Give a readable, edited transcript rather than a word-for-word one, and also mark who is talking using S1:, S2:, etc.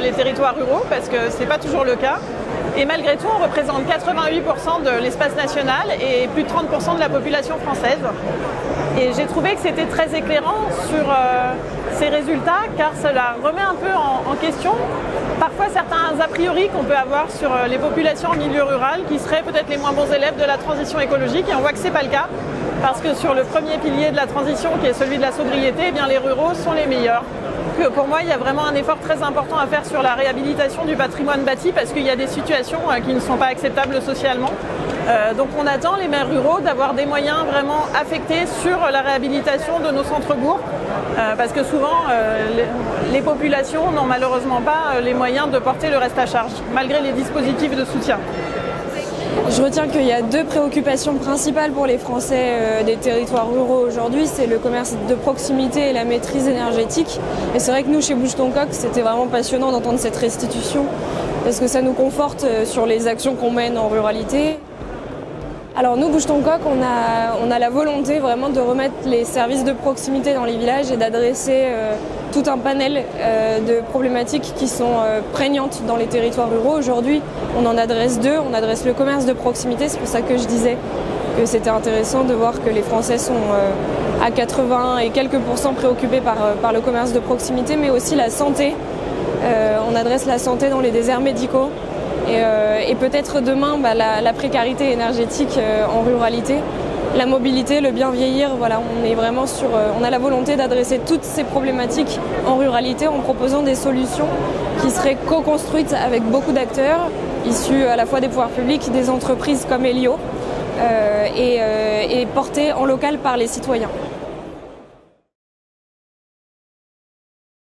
S1: les territoires ruraux, parce que ce n'est pas toujours le cas. Et malgré tout, on représente 88% de l'espace national et plus de 30% de la population française. Et j'ai trouvé que c'était très éclairant sur ces résultats, car cela remet un peu en question parfois certains a priori qu'on peut avoir sur les populations en milieu rural qui seraient peut-être les moins bons élèves de la transition écologique, et on voit que ce n'est pas le cas, parce que sur le premier pilier de la transition, qui est celui de la sobriété, eh bien, les ruraux sont les meilleurs. Pour moi, il y a vraiment un effort très important à faire sur la réhabilitation du patrimoine bâti, parce qu'il y a des situations qui ne sont pas acceptables socialement. Donc on attend les maires ruraux d'avoir des moyens vraiment affectés sur la réhabilitation de nos centres-bourgs, parce que souvent les populations n'ont malheureusement pas les moyens de porter le reste à charge, malgré les dispositifs de soutien.
S2: Je retiens qu'il y a deux préoccupations principales pour les Français des territoires ruraux aujourd'hui, c'est le commerce de proximité et la maîtrise énergétique. Et c'est vrai que nous, chez Bouge ton Coq, c'était vraiment passionnant d'entendre cette restitution, parce que ça nous conforte sur les actions qu'on mène en ruralité. Alors nous, Bouge ton Coq, on a la volonté vraiment de remettre les services de proximité dans les villages et d'adresser tout un panel de problématiques qui sont prégnantes dans les territoires ruraux. Aujourd'hui, on en adresse deux. On adresse le commerce de proximité. C'est pour ça que je disais que c'était intéressant de voir que les Français sont à 80 et quelques % préoccupés par le commerce de proximité, mais aussi la santé. On adresse la santé dans les déserts médicaux. Et peut-être demain la précarité énergétique en ruralité, la mobilité, le bien vieillir. Voilà, on est vraiment on a la volonté d'adresser toutes ces problématiques en ruralité en proposant des solutions qui seraient co-construites avec beaucoup d'acteurs issus à la fois des pouvoirs publics, des entreprises comme Elio et portées en local par les citoyens.